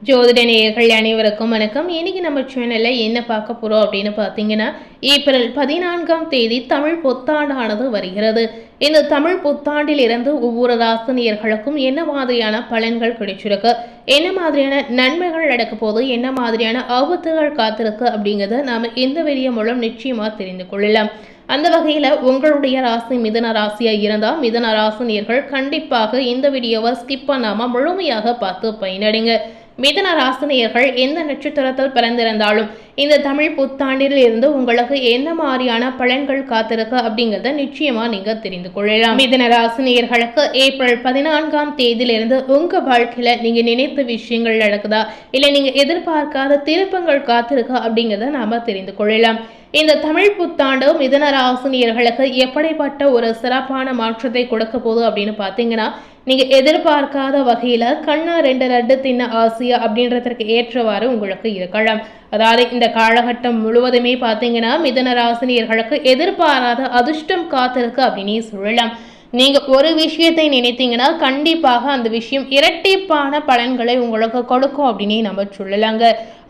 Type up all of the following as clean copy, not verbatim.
ஜோதிட நேயர்கள் அனைவருக்கும் வணக்கம். இன்னைக்கு நம்ம சேனல்ல என்ன பார்க்க போறோம் அப்படின்னு பார்த்தீங்கன்னா, ஏப்ரல் 14ஆம் தேதி தமிழ் புத்தாண்டானது வருகிறது. இந்த தமிழ் புத்தாண்டில் இருந்து ஒவ்வொரு ராசினியர்களுக்கும் என்ன மாதிரியான பலன்கள் கிடைச்சிருக்கு, என்ன மாதிரியான நன்மைகள் நடக்க போது, என்ன மாதிரியான ஆபத்துகள் காத்திருக்கு அப்படிங்கிறத நாம இந்த வீடியோ மூலம் நிச்சயமா தெரிந்து கொள்ளலாம். அந்த வகையில் உங்களுடைய ராசி மிதுன ராசியாக இருந்தால் மிதுன ராசினியர்கள் கண்டிப்பாக இந்த வீடியோவை ஸ்கிப் பண்ணாமல் முழுமையாக பார்த்து பயனடைங்க. மிதுன ராசினியர்கள் எந்த நட்சத்திரத்தில் பிறந்திருந்தாலும் இந்த தமிழ் புத்தாண்டில் இருந்து உங்களுக்கு என்ன மாதிரியான பலன்கள் காத்திருக்கு அப்படிங்கிறத நிச்சயமா நீங்க தெரிந்து கொள்ளலாம். மிதுன ராசினியர்களுக்கு ஏப்ரல் 14ஆம் தேதியிலிருந்து உங்க வாழ்க்கையில நீங்க நினைத்த விஷயங்கள் நடக்குதா, இல்ல நீங்க எதிர்பார்க்காத திருப்பங்கள் காத்திருக்கா அப்படிங்கிறத நாம தெரிந்து கொள்ளலாம். இந்த தமிழ் புத்தாண்டு மிதுன ராசினியர்களுக்கு எப்படிப்பட்ட ஒரு சிறப்பான மாற்றத்தை கொடுக்க போகுது அப்படின்னு பார்த்தீங்கன்னா, நீங்க எதிர்பார்க்காத வகையில கண்ணா 2 லட்டு தின்ன ஆசையா அப்படின்றதுக்கு ஏற்றவாறு உங்களுக்கு இருக்கலாம். அதாவது இந்த காலகட்டம் முழுவதுமே பார்த்தீங்கன்னா மிதுன ராசினியர்களுக்கு எதிர்பாராத அதிர்ஷ்டம் காத்திருக்கு அப்படின்னு சொல்லலாம். நீங்க ஒரு விஷயத்தை நினைத்தீங்கன்னா கண்டிப்பாக அந்த விஷயம் இரட்டிப்பான பலன்களை உங்களுக்கு கொடுக்கும் அப்படின்னு நம்ம சொல்லலாங்க.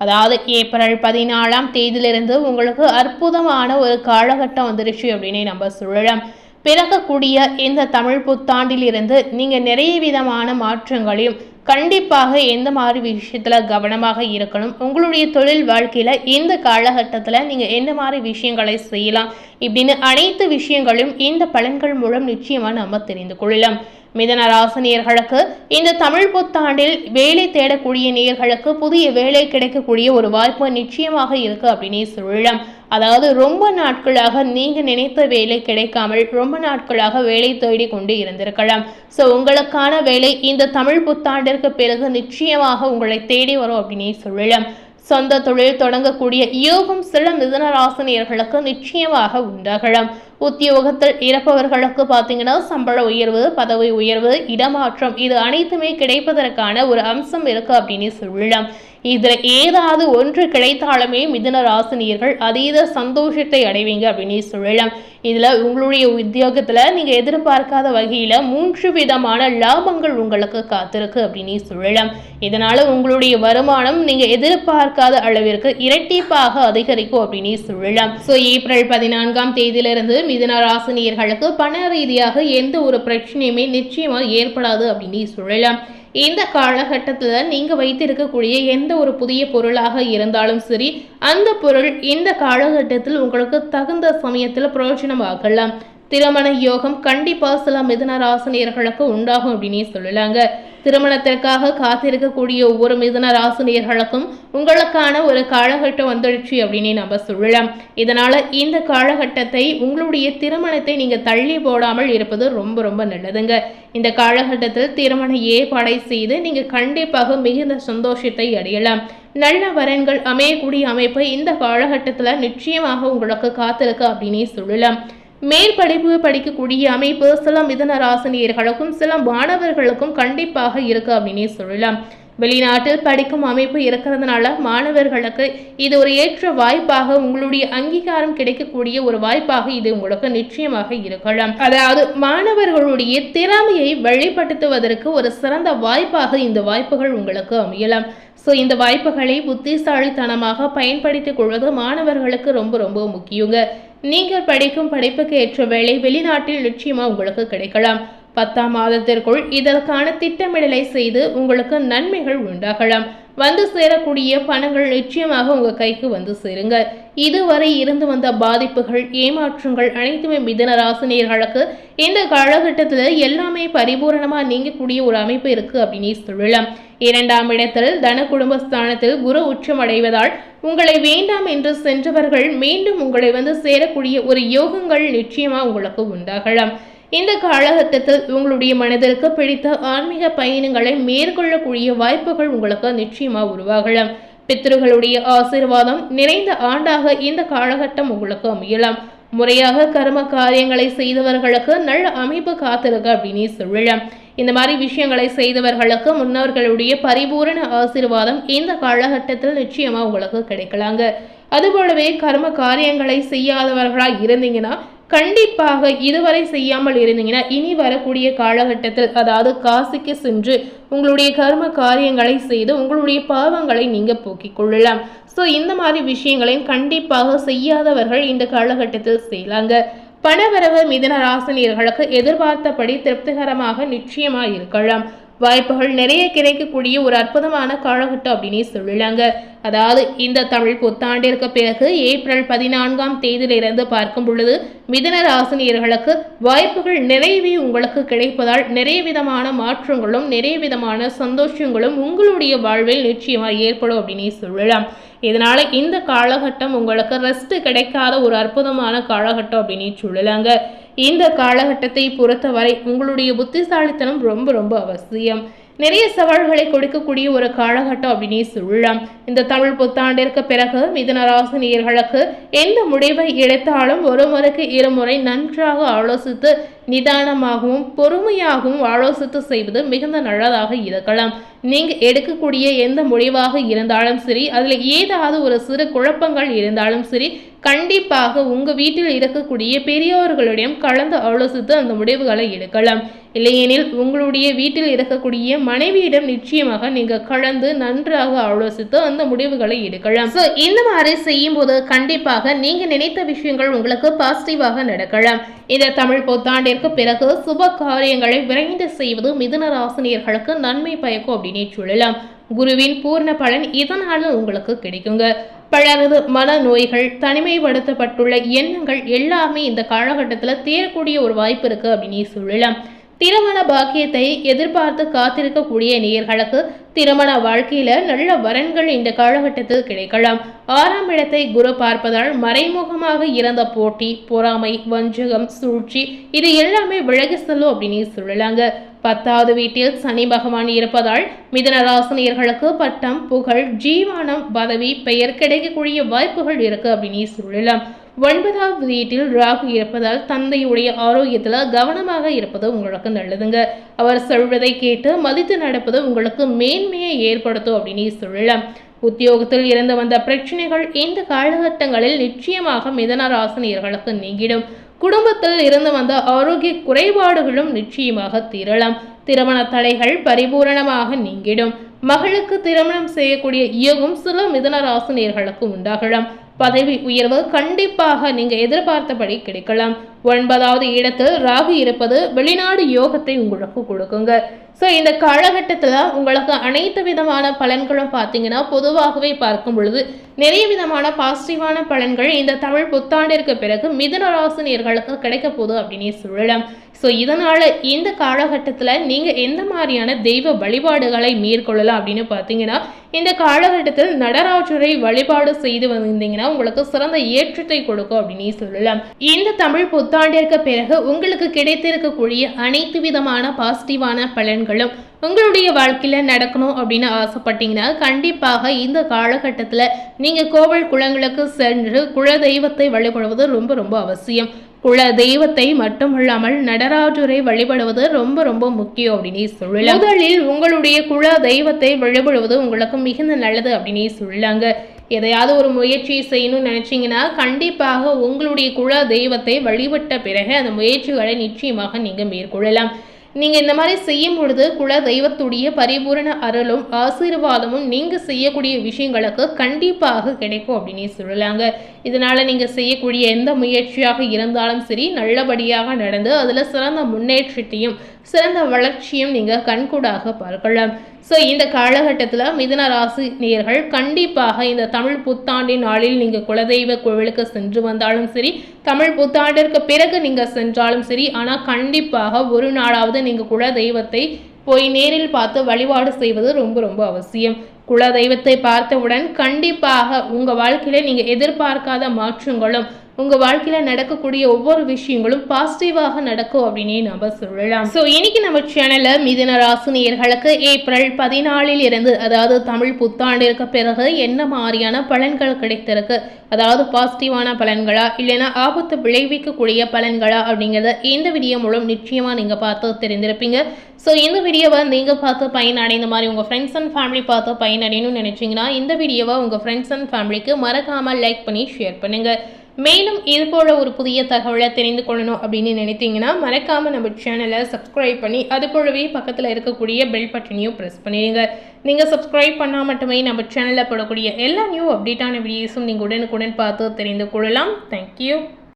அதாவது ஏப்ரல் 14ஆம் தேதியிலிருந்து உங்களுக்கு அற்புதமான ஒரு காலகட்டம் வந்துருச்சு அப்படின்னு நம்ம சொல்லலாம். பிறக்கக்கூடிய இந்த தமிழ் புத்தாண்டில் இருந்து நீங்க நிறைய விதமான மாற்றங்களையும் கண்டிப்பாக எந்த மாதிரி விஷயத்துல கவனமாக இருக்கணும், உங்களுடைய தொழில் வாழ்க்கையில இந்த காலகட்டத்துல நீங்க எந்த மாதிரி விஷயங்களை செய்யலாம் இப்படின்னு அனைத்து விஷயங்களும் இந்த பலன்கள் மூலம் நிச்சயமா நம்ம தெரிந்து கொள்ளலாம். மிதுன ராசினியர்களுக்கு இந்த தமிழ் புத்தாண்டில் வேலை தேடக்கூடிய நேயர்களுக்கு புதிய வேலை கிடைக்கக்கூடிய ஒரு வாய்ப்பு நிச்சயமாக இருக்கு அப்படின்னு சொல்லலாம். அதாவது ரொம்ப நாட்களாக நீங்க நினைத்த வேலை கிடைக்காமல் ரொம்ப நாட்களாக வேலை தேடி கொண்டு இருந்திருக்கலாம். ஸோ உங்களுக்கான வேலை இந்த தமிழ் புத்தாண்டிற்கு பிறகு நிச்சயமாக உங்களை தேடி வரும் அப்படின்னு சொல்லலாம். சொந்த தொழில் தொடங்கக்கூடிய யோகம் சில மிதுன ராசினியர்களுக்கு நிச்சயமாக உண்டாகலாம். உத்தியோகத்தில் இருப்பவர்களுக்கு பார்த்தீங்கன்னா சம்பள உயர்வு, பதவி உயர்வு, இடமாற்றம் இது அனைத்துமே கிடைப்பதற்கான ஒரு அம்சம் இருக்கு அப்படின்னு சொல்லலாம். இதுல ஏதாவது ஒன்று கிடைத்தாலுமே மிதுன ராசினியர்கள் அதீத சந்தோஷத்தை அடைவீங்க அப்படின்னு சொல்லலாம். இதுல உங்களுடைய உத்தியோகத்துல நீங்க எதிர்பார்க்காத வகையில 3 விதமான லாபங்கள் உங்களுக்கு காத்திருக்கு அப்படின்னு சொல்லலாம். இதனால உங்களுடைய வருமானம் நீங்க எதிர்பார்க்காத அளவிற்கு இரட்டிப்பாக அதிகரிக்கும் அப்படின்னு சொல்லலாம். ஸோ ஏப்ரல் 14ஆம் தேதியிலிருந்து மிதுன ராசினியர்களுக்கு பண ரீதியாக எந்த ஒரு பிரச்சனையுமே நிச்சயமா ஏற்படாது அப்படின்னு சொல்லலாம். இந்த காலகட்டத்தில் நீங்க வைத்திருக்கக்கூடிய எந்த ஒரு புதிய பொருளாக இருந்தாலும் சரி, அந்த பொருள் இந்த காலகட்டத்தில் உங்களுக்கு தகுந்த சமயத்தில் பிரயோஜனமாகலாம். திருமண யோகம் கண்டிப்பா சில மிதுன ராசினியர்களுக்கு உண்டாகும் அப்படின்னு சொல்லலாங்க. திருமணத்திற்காக காத்திருக்கக்கூடிய ஒவ்வொரு மிதுன ராசினியர்களுக்கும் உங்களுக்கான ஒரு காலகட்டம் வந்துடுச்சு அப்படின்னு நம்ம சொல்லலாம். இதனால இந்த காலகட்டத்தை உங்களுடைய திருமணத்தை நீங்க தள்ளி போடாமல் இருப்பது ரொம்ப ரொம்ப நல்லதுங்க. இந்த காலகட்டத்தில் திருமண ஏற்பாடை செய்து நீங்க கண்டிப்பாக மிகுந்த சந்தோஷத்தை அடையலாம். நல்ல வரன்கள் அமையக்கூடிய அமைப்பு இந்த காலகட்டத்தில் நிச்சயமாக உங்களுக்கு காத்திருக்கு அப்படின்னு சொல்லலாம். மேற்படிப்பு படிக்கக்கூடிய அமைப்பு சில மிதுன ராசினியர்களுக்கும் சில மாணவர்களுக்கும் கண்டிப்பாக இருக்கு அப்படின்னு சொல்லலாம். வெளிநாட்டில் படிக்கும் அமைப்பு இருக்கிறதுனால மாணவர்களுக்கு இது ஒரு ஏற்ற வாய்ப்பாக, உங்களுடைய அங்கீகாரம் கிடைக்கக்கூடிய ஒரு வாய்ப்பாக இது உங்களுக்கு நிச்சயமாக இருக்கலாம். அதாவது மாணவர்களுடைய திறமையை வெளிப்படுத்துவதற்கு ஒரு சிறந்த வாய்ப்பாக இந்த வாய்ப்புகள் உங்களுக்கு அமையலாம். ஸோ இந்த வாய்ப்புகளை புத்திசாலித்தனமாக பயன்படுத்திக் கொள்வது மாணவர்களுக்கு ரொம்ப ரொம்ப முக்கியங்க. நீங்கள் படிக்கும் படிப்புக்கு ஏற்ற வேலை வெளிநாட்டில் நிச்சயமா உங்களுக்கு கிடைக்கலாம். 10ஆம் மாதத்திற்குள் இதற்கான திட்டமிடலை செய்து உங்களுக்கு நன்மைகள் உண்டாகலாம். வந்து சேரக்கூடிய பணங்கள் நிச்சயமாக உங்க கைக்கு வந்து சேருங்க. இதுவரை இருந்து வந்த பாதிப்புகள், ஏமாற்றங்கள் அனைத்துமே மிதுன ராசினியர்களுக்கு இந்த காலகட்டத்தில் எல்லாமே பரிபூரணமா நீங்கக்கூடிய ஒரு அமைப்பு இருக்கு அப்படின்னு சொல்லலாம். 2ஆம் இடத்தில் தன குடும்பஸ்தானத்தில் குரு உச்சம் அடைவதால் உங்களை வேண்டாம் என்று சென்றவர்கள் மீண்டும் உங்களை வந்து சேரக்கூடிய ஒரு யோகங்கள் நிச்சயமா உங்களுக்கு உண்டாகலாம். இந்த காலகட்டத்தில் உங்களுடைய மனதிற்கு பிடித்த ஆன்மீக பயணங்களை மேற்கொள்ளக்கூடிய வாய்ப்புகள் உங்களுக்கு நிச்சயமா உருவாகலாம். பித்ருகளுடைய ஆசீர்வாதம் நிறைந்த ஆண்டாக இந்த காலகட்டம் உங்களுக்கு அமையலாம். முறையாக கர்ம காரியங்களை செய்தவர்களுக்கு நல்ல அமைப்பு காத்திருக்கு அப்படின்னு சொல்லலாம். இந்த மாதிரி விஷயங்களை செய்தவர்களுக்கு முன்னோர்களுடைய பரிபூரண ஆசீர்வாதம் இந்த காலகட்டத்தில் நிச்சயமா உங்களுக்கு கிடைக்கலாங்க. அதுபோலவே கர்ம காரியங்களை செய்யாதவர்களா இருந்தீங்கன்னா கண்டிப்பாக இதுவரை செய்யாமல் இருந்தீங்கன்னா இனி வரக்கூடிய காலகட்டத்தில், அதாவது காசிக்கு சென்று உங்களுடைய கர்ம காரியங்களை செய்து உங்களுடைய பாவங்களை நீங்க போக்கிக் கொள்ளலாம். ஸோ இந்த மாதிரி விஷயங்களையும் கண்டிப்பாக செய்யாதவர்கள் இந்த காலகட்டத்தில் செய்யலாங்க. பணவரவு மிதுன ராசினியர்களுக்கு எதிர்பார்த்தபடி திருப்திகரமாக நிச்சயமாக இருக்கலாம். வாய்ப்புகள் நிறைய கிடைக்கக்கூடிய ஒரு அற்புதமான காலகட்டம் அப்படின்னு சொல்லலாங்க. அதாவது இந்த தமிழ் புத்தாண்டிற்கு பிறகு ஏப்ரல் 14ஆம் தேதியிலிருந்து பார்க்கும் பொழுது மிதுன ராசினியர்களுக்கு வாய்ப்புகள் நிறையவே உங்களுக்கு கிடைப்பதால் நிறைய விதமான மாற்றங்களும் நிறைய விதமான சந்தோஷங்களும் உங்களுடைய வாழ்வில் நிச்சயமாக ஏற்படும் அப்படின்னு சொல்லலாம். இதனால இந்த காலகட்டம் உங்களுக்கு ரெஸ்ட் கிடைக்காத ஒரு அற்புதமான காலகட்டம் அப்படின்னு சொல்லலாங்க. இந்த காலகட்டத்தை பொறுத்தவரை உங்களுடைய புத்திசாலித்தனம் ரொம்ப ரொம்ப அவசியம். நிறைய சவால்களை கொடுக்கக்கூடிய ஒரு காலகட்டம் அப்படின்னு சொல்லலாம். இந்த தமிழ் புத்தாண்டிற்கு பிறகு மிதுன ராசினியர்களுக்கு எந்த முடிவை எடுத்தாலும் ஒரு முறைக்கு இருமுறை நன்றாக ஆலோசித்து நிதானமாகவும் பொறுமையாகவும் ஆலோசித்து செய்வது மிகுந்த நல்லதாக இருக்கலாம். நீங்க எடுக்கக்கூடிய எந்த முடிவாக இருந்தாலும் சரி, அதுல ஏதாவது ஒரு சிறு குழப்பங்கள் இருந்தாலும் சரி, கண்டிப்பாக உங்க வீட்டில் இருக்கக்கூடிய பெரியோர்களிடம் கலந்து ஆலோசித்து அந்த முடிவுகளை எடுக்கலாம். இல்லையெனில் உங்களுடைய வீட்டில் இருக்கக்கூடிய மனைவியிடம் நிச்சயமாக நீங்க கலந்து நன்றாக ஆலோசித்து அந்த முடிவுகளை எடுக்கலாம். ஸோ இந்த மாதிரி செய்யும் போது கண்டிப்பாக நீங்க நினைத்த விஷயங்கள் உங்களுக்கு பாசிட்டிவாக நடக்கலாம். இந்த தமிழ் புத்தாண்டிற்கு பிறகு சுப காரியங்களை விரைந்து செய்வது மிதுன ராசினியர்களுக்கு நன்மை பயக்கும் அப்படின்னு சொல்லலாம். குருவின் பூர்ண பலன் இதனால உங்களுக்கு கிடைக்குங்க. பலரது மன நோய்கள், தனிமைப்படுத்தப்பட்டுள்ள எண்ணங்கள் எல்லாமே இந்த காலகட்டத்தில் தீரக்கூடிய ஒரு வாய்ப்பு இருக்கு அப்படின்னு சொல்லலாம். திருமண பாக்கியத்தை எதிர்பார்த்து காத்திருக்கக்கூடிய நேயர்களுக்கு திருமண வாழ்க்கையில நல்ல வரன்கள் இந்த காலகட்டத்தில் கிடைக்கலாம். 6ஆம் இடத்தை குரு பார்ப்பதால் மறைமுகமாக இருந்த போட்டி, பொறாமை, வஞ்சகம், சூழ்ச்சி இது எல்லாமே விலகி செல்லும் அப்படின்னு சொல்லலாங்க. 10வது வீட்டில் சனி பகவான் இருப்பதால் மிதுன ராசினியர்களுக்கு பட்டம், புகழ், ஜீவானம், பதவி, பெயர் கிடைக்கக்கூடிய வாய்ப்புகள் இருக்கு அப்படின்னு சொல்லலாம். 9வது வீட்டில் ராகு இருப்பதால் தந்தையுடைய ஆரோக்கியத்துல கவனமாக இருப்பது உங்களுக்கு நல்லதுங்க. அவர் சொல்வதை கேட்டு மதித்து நடப்பது உங்களுக்கு மேன்மையை ஏற்படுத்தும் அப்படின்னு சொல்லலாம். உத்தியோகத்தில் இருந்து வந்த பிரச்சனைகள் இந்த காலகட்டங்களில் நிச்சயமாக மிதுன ராசினியர்களுக்கு நீங்கிடும். குடும்பத்தில் இருந்து வந்த ஆரோக்கிய குறைபாடுகளும் நிச்சயமாக தீரலாம். திருமண தடைகள் பரிபூரணமாக நீங்கிடும். மகளுக்கு திருமணம் செய்யக்கூடிய யோகம் சில மிதுன ராசினியர்களுக்கு உண்டாகலாம். பதவி உயர்வு கண்டிப்பாக நீங்க எதிர்பார்த்தபடி கிடைக்கலாம். 9வது இடத்தில் ராகு இருப்பது வெளிநாடு யோகத்தை உங்களுக்கு கொடுக்குங்க. ஸோ இந்த காலகட்டத்தில் உங்களுக்கு அனைத்து விதமான பலன்களும் பார்த்தீங்கன்னா பொதுவாகவே பார்க்கும் பொழுது நிறைய விதமான பாசிட்டிவான பலன்கள் இந்த தமிழ் புத்தாண்டிற்கு பிறகு மிதுன ராசினியர்களுக்கு கிடைக்க போகுது அப்படின்னு சொல்லலாம். ஸோ இதனால இந்த காலகட்டத்தில் நீங்க எந்த மாதிரியான தெய்வ வழிபாடுகளை மேற்கொள்ளலாம் அப்படின்னு பார்த்தீங்கன்னா, இந்த காலகட்டத்தில் நடராஜரை வழிபாடு செய்து வந்திருந்தீங்கன்னா உங்களுக்கு சிறந்த ஏற்றத்தை கொடுக்கும் அப்படின்னு சொல்லலாம். இந்த தமிழ் புத்தாண்டிற்கு பிறகு உங்களுக்கு கிடைத்திருக்கக்கூடிய அனைத்து விதமான பாசிட்டிவான பலன்களும் உங்களுடைய வாழ்க்கையில நடக்கணும் அப்படின்னு ஆசைப்பட்டீங்கன்னா கண்டிப்பாக இந்த காலகட்டத்தில் நீங்க கோவில் குளங்களுக்கு சென்று குல தெய்வத்தை வழிபடுவது ரொம்ப ரொம்ப அவசியம். குல தெய்வத்தை மட்டுமல்லாமல் நடராஜரை வழிபடுவது ரொம்ப ரொம்ப முக்கியம் அப்படின்னு சொல்லலாம். முதலில் உங்களுடைய குல தெய்வத்தை வழிபடுவது உங்களுக்கு மிகுந்த நல்லது அப்படின்னு சொல்லலாங்க. எதையாவது ஒரு முயற்சி செய்யணும்னு நினைச்சீங்கன்னா கண்டிப்பாக உங்களுடைய குல தெய்வத்தை வழிபட்ட பிறகு அந்த முயற்சிகளை நிச்சயமாக நீங்க மேற்கொள்ளலாம். நீங்க இந்த மாதிரி செய்யும் பொழுது குல தெய்வத்துடைய பரிபூரண அருளும் ஆசீர்வாதமும் நீங்க செய்யக்கூடிய விஷயங்களுக்கு கண்டிப்பாக கிடைக்கும் அப்படின்னு சொல்லலாங்க. இதனால நீங்க செய்யக்கூடிய எந்த முயற்சியாக இருந்தாலும் சரி நல்லபடியாக நடந்து அதுல சிறந்த முன்னேற்றத்தையும் சிறந்த வளர்ச்சியும் நீங்க கண்கூடாக பார்க்கலாம். ஸோ இந்த காலகட்டத்தில் மிதுன ராசி நேயர்கள் கண்டிப்பாக இந்த தமிழ் புத்தாண்டின் நாளில் நீங்கள் குலதெய்வ கோவிலுக்கு சென்று வந்தாலும் சரி, தமிழ் புத்தாண்டிற்கு பிறகு நீங்கள் சென்றாலும் சரி, ஆனால் கண்டிப்பாக ஒரு நாளாவது நீங்கள் குலதெய்வத்தை போய் நேரில் பார்த்து வழிபாடு செய்வது ரொம்ப ரொம்ப அவசியம். குலதெய்வத்தை பார்த்தவுடன் கண்டிப்பாக உங்கள் வாழ்க்கையில நீங்கள் எதிர்பார்க்காத மாற்றங்களும் உங்கள் வாழ்க்கையில் நடக்கக்கூடிய ஒவ்வொரு விஷயங்களும் பாசிட்டிவாக நடக்கும் அப்படின்னே நம்ம சொல்லலாம். ஸோ இன்னைக்கு நம்ம சேனலில் மிதுன ராசினியர்களுக்கு ஏப்ரல் 14 இருந்து அதாவது தமிழ் புத்தாண்டிற்கு பிறகு என்ன மாதிரியான பலன்கள் கிடைத்திருக்கு, அதாவது பாசிட்டிவான பலன்களா இல்லைன்னா ஆபத்து விளைவிக்கக்கூடிய பலன்களா அப்படிங்கிறத இந்த வீடியோ மூலம் நிச்சயமாக நீங்கள் பார்த்து தெரிந்திருப்பீங்க. ஸோ இந்த வீடியோவை நீங்கள் பார்த்து பயனடைந்த மாதிரி உங்கள் ஃப்ரெண்ட்ஸ் அண்ட் ஃபேமிலி பார்த்து பயனடையணும்னு நினச்சிங்கன்னா இந்த வீடியோவை உங்கள் ஃப்ரெண்ட்ஸ் அண்ட் ஃபேமிலிக்கு மறக்காமல் லைக் பண்ணி ஷேர் பண்ணுங்கள். மேலும் இது போல ஒரு புதிய தகவலை தெரிந்து கொள்ளணும் அப்படின்னு நினைத்தீங்கன்னா மறக்காமல் நம்ம சேனலை சப்ஸ்கிரைப் பண்ணி அது போலவே பக்கத்தில் இருக்கக்கூடிய பெல் பட்டனையும் ப்ரெஸ் பண்ணிடுங்க. நீங்கள் சப்ஸ்கிரைப் பண்ணால் மட்டுமே நம்ம சேனலில் போடக்கூடிய எல்லா நியூ அப்டேட்டான வீடியோஸும் நீங்கள் உடனுக்குடன் பார்த்து தெரிந்து கொள்ளலாம். தேங்க்யூ.